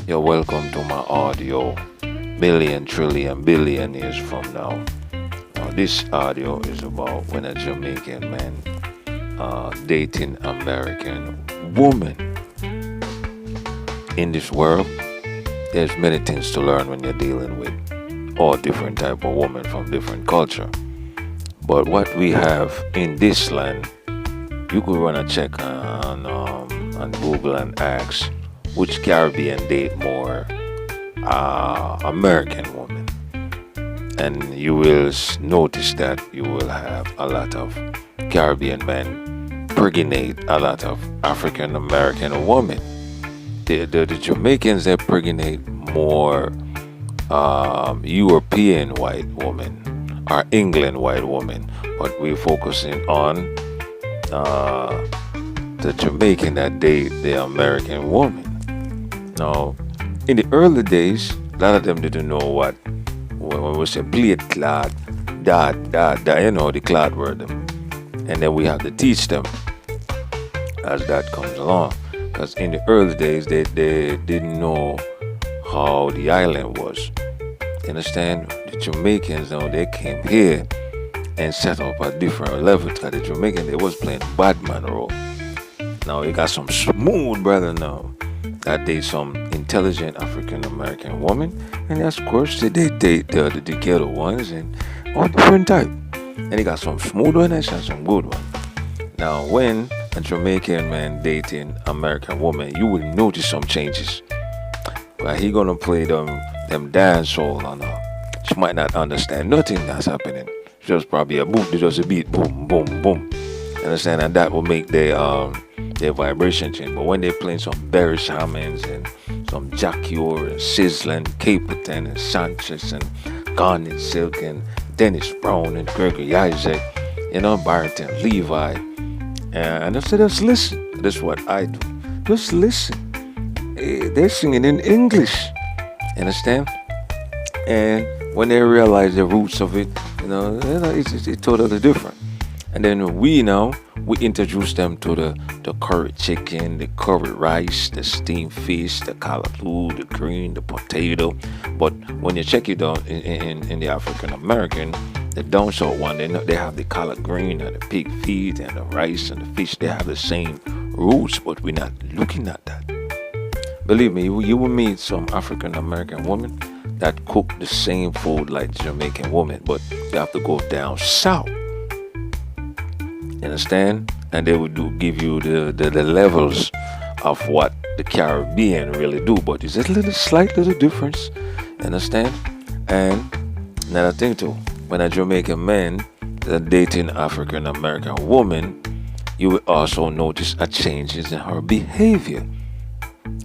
You're welcome to my audio, million, trillion, billion years from now. Now, this audio is about when a Jamaican man dating American woman. In this world, there's many things to learn when you're dealing with all different type of women from different culture. But what we have in this land, you could run a check on Google and ask which Caribbean date more American women, and you will notice that you will have a lot of Caribbean men pregnate a lot of African American women. The Jamaicans, they pregnate more European white women or England white women, but we're focusing on the Jamaican that date the American woman. Now, in the early days, a lot of them didn't know what when we say blade clad, the clad word. And then we have to teach them as that comes along. Because in the early days, they didn't know how the island was. You understand? The Jamaicans, they came here and set up a different level. Because the Jamaican, they was playing bad man role. Now, you got some smooth brother now that date some intelligent African American woman, and of course they date the ghetto ones and all different type. And he got some smooth ones and some good ones. Now, when a Jamaican man dating American woman, you will notice some changes. But he gonna play them dance hall on her. She might not understand nothing that's happening. Just probably a boom, just a beat, boom, boom, boom. Understand? And that will make their vibration change. But when they're playing some Barry Shamans and some Jack Ure and Sizzla and Capleton and Sanchez and Garnet Silk and Dennis Brown and Gregory Isaac, Barrington Levi, and I said, just listen. That's what I do. Just listen. They're singing in English. Understand? And when they realize the roots of it, it's totally different. And then we introduce them to the curry chicken, the curry rice, the steamed fish, the callaloo, the green, the potato. But when you check it out in the African American, the down south one, they have the collard green and the pig feet and the rice and the fish. They have the same roots, but we're not looking at that. Believe me, you will meet some African American women that cook the same food like Jamaican women, but you have to go down south. You understand? And they will give you the levels of what the Caribbean really do, but it's a slight little difference. You understand? And another thing too, when a Jamaican man dating African American woman, you will also notice a changes in her behavior.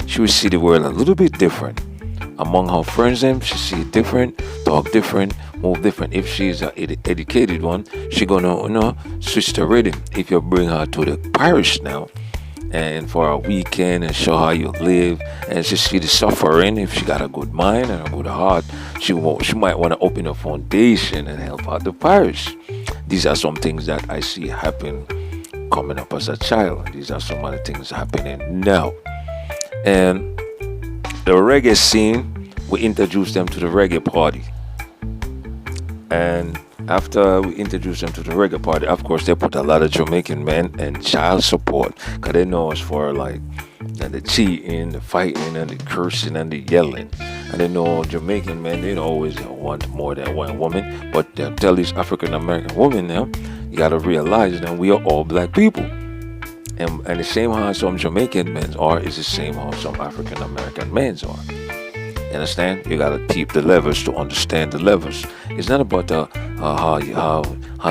She will see the world a little bit different. Among her friends, she see it different, talk different, move different. If she's an educated one, she gonna switch the rhythm. If you bring her to the parish now, and for a weekend and show how you live, and she see the suffering, if she got a good mind and a good heart, she might want to open a foundation and help out the parish. These are some things that I see happen coming up as a child. These are some other things happening now. And the reggae scene, we introduced them to the reggae party. And after we introduced them to the reggae party, of course, they put a lot of Jamaican men and child support. Because they know us for the cheating, the fighting, and the cursing, and the yelling. And they know Jamaican men, they always want more than one woman. But they tell these African American women now, you got to realize that we are all black people. And the same how some Jamaican men are is the same how some African American men are. You understand? You gotta keep the levels to understand the levels. It's not about how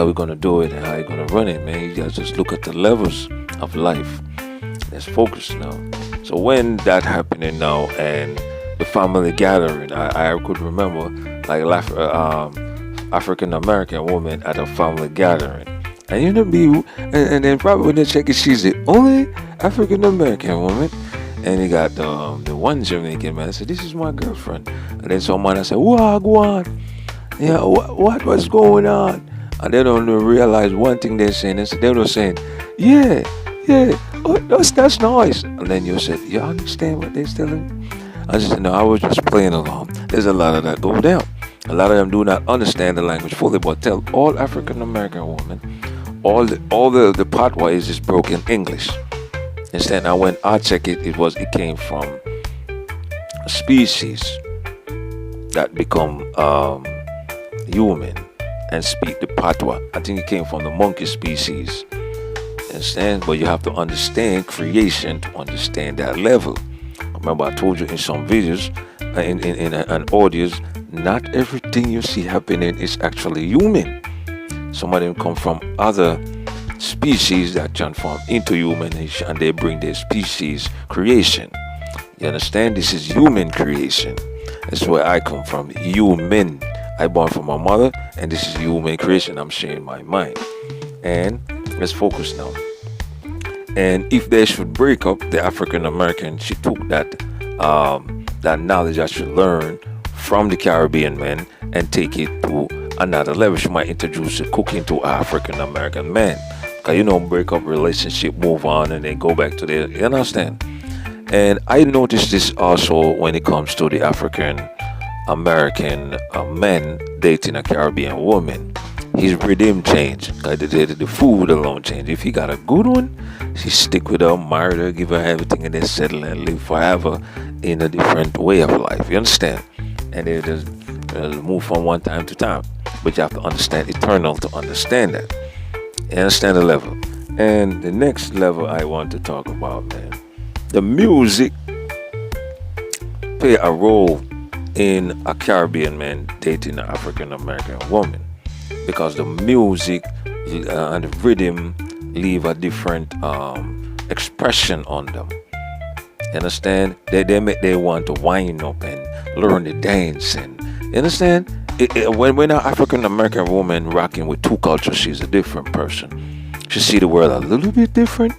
we're gonna do it and how you're gonna run it, man. You gotta just look at the levels of life. Let's focus now. So when that happening now and the family gathering, I could remember like African American woman at a family gathering. And and then probably when they check it, she's the only African American woman. And he got the one Jamaican man. I said, "This is my girlfriend." And then someone I said, "Wagwan, yeah, what was going on?" And they don't realize one thing they're saying. They were saying, "Yeah, oh, that's nice." And then you said, "You understand what they're telling?" I just no, I was just playing along. There's a lot of that go down. A lot of them do not understand the language fully, but tell all African American women, the patois is just broken English. Instead, now when I check it, it came from a species that become human and speak the patois. I think it came from the monkey species. Understand? But you have to understand creation to understand that level. Remember, I told you in some videos, in an audios, not everything you see happening is actually human. Some of them come from other species that transform into human and they bring their species creation. You understand? This is human creation. That's where I come from. Human. I born from my mother, and this is human creation. I'm sharing my mind. And let's focus now. And if they should break up, the African American, she took that knowledge that she learned from the Caribbean men and take it to another level. She might introduce the cooking to African American men. Because break up relationship, move on, and then go back to the. You understand? And I noticed this also when it comes to the African American men dating a Caribbean woman. His rhythm changed. The food alone changed. If he got a good one, she stick with her, marry her, give her everything, and then settle and live forever in a different way of life. You understand? And they just move from one time to time. But you have to understand eternal to understand that. You understand the level? And the next level I want to talk about, man, the music play a role in a Caribbean man dating an African American woman, because the music and the rhythm leave a different expression on them. You understand? They want to wind up and learn the dance, and you understand? When an African American woman rocking with two cultures, she's a different person. She see the world a little bit different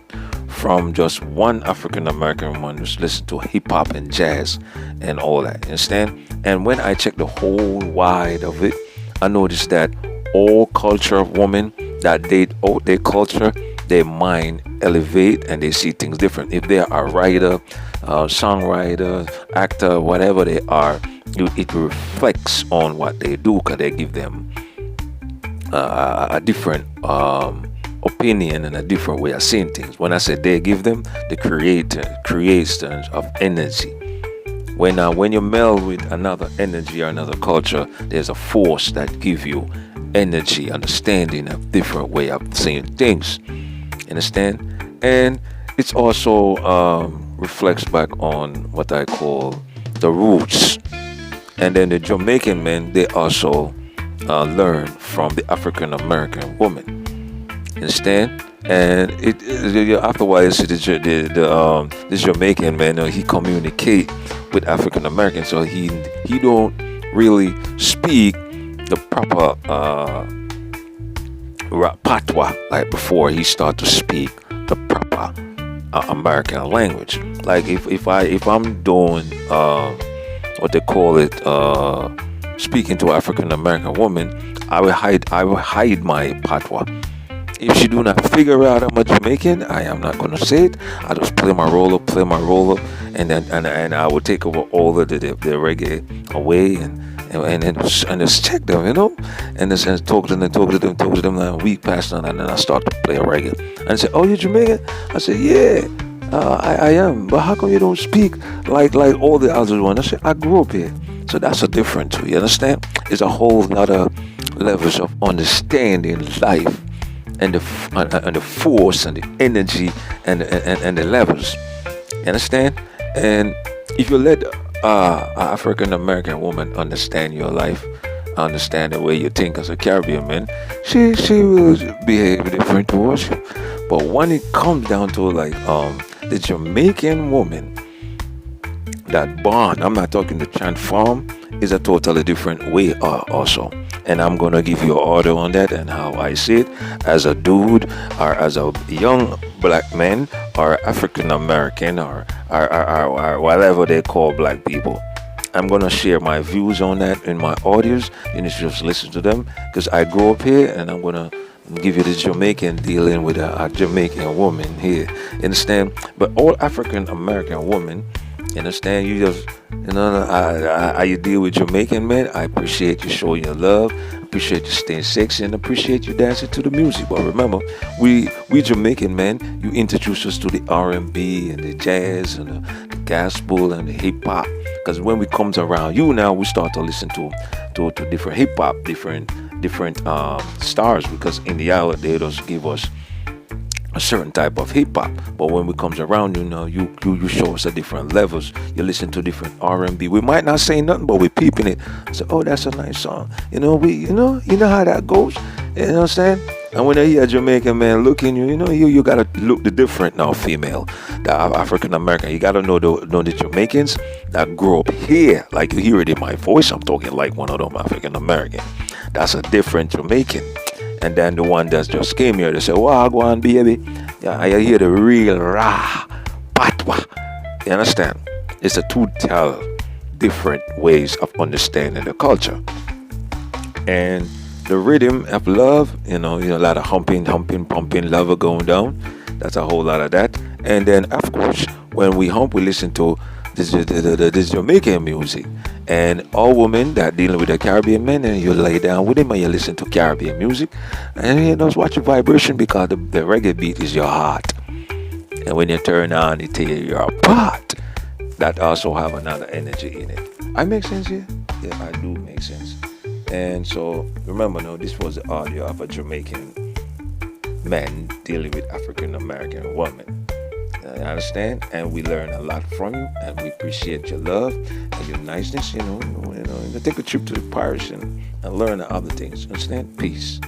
from just one African American woman who's listen to hip hop and jazz and all that. You understand? And when I check the whole wide of it, I noticed that all culture of women that date out their culture, their mind elevate and they see things different. If they are a writer, songwriter, actor, whatever they are, it reflects on what they do, because they give them a different opinion and a different way of seeing things. When I say they give them, the creators of energy. When you meld with another energy or another culture, there's a force that gives you energy, understanding, a different way of seeing things. Understand? And it's also reflects back on what I call the roots. And then the Jamaican men, they also learn from the African American woman. Understand? And afterwards, this Jamaican man, he communicate with African Americans, so he don't really speak the proper patois like before he start to speak the proper American language. Like if I'm doing what they call it, speaking to African American woman, I will hide my patois. If she do not figure out I'm a Jamaican, I am not gonna say it. I just play my role up, and then and I will take over all the reggae away and just check them, and just talk to them. And a week passed on, and then I start to play a reggae and say, "Oh, you Jamaican?" I say, "Yeah, I am. But how come you don't speak like all the others one?" I say, "I grew up here." So that's a difference too. You understand? It's a whole lot of levels of understanding life. And the force and the energy and the levels. You understand? And if you let an African American woman understand your life, understand the way you think as a Caribbean man, she will behave different towards you. But when it comes down to the Jamaican woman, that bond, I'm not talking to transform, is a totally different way also. And I'm going to give you an order on that and how I see it as a dude or as a young black man or African American or whatever they call black people. I'm going to share my views on that in my audios. You need to just listen to them, because I grew up here, and I'm going to give you the Jamaican dealing with a Jamaican woman here. You understand? But all African American women, You understand? You just, how you deal with Jamaican men. I appreciate you showing your love. Appreciate you staying sexy and appreciate you dancing to the music. But remember, we Jamaican men, you introduce us to the R&B and the jazz and the gospel and the hip hop. Because when we comes around you now, we start to listen to different hip hop, different stars. Because in the hour they just give us a certain type of hip hop. But when it comes around, you show us a different levels. You listen to different R&B. We might not say nothing, but we're peeping it. So, oh, that's a nice song. You know how that goes. You know what I'm saying? And when I hear a Jamaican man looking, you gotta look the different now, female, the African American. You gotta know the Jamaicans that grow up here. Like you hear it in my voice, I'm talking like one of them African American. That's a different Jamaican. And then the one that's just came here, they say, "Wow, go on, baby." Yeah, I hear the real rah, patwa. You understand? It's a two tell different ways of understanding the culture. And the rhythm of love, a lot of humping, pumping, lover going down. That's a whole lot of that. And then, of course, when we hump, we listen to this Jamaican music. And all women that dealing with the Caribbean men, and you lay down with them and you listen to Caribbean music. And watch your vibration because the reggae beat is your heart. And when you turn on, it tear you apart. That also have another energy in it. I make sense here? Yeah, I do make sense. And so remember, no, this was the audio of a Jamaican man dealing with African American woman. You understand? And we learn a lot from you, and we appreciate your love and your niceness. Take a trip to the parish and learn the other things. Understand? Peace.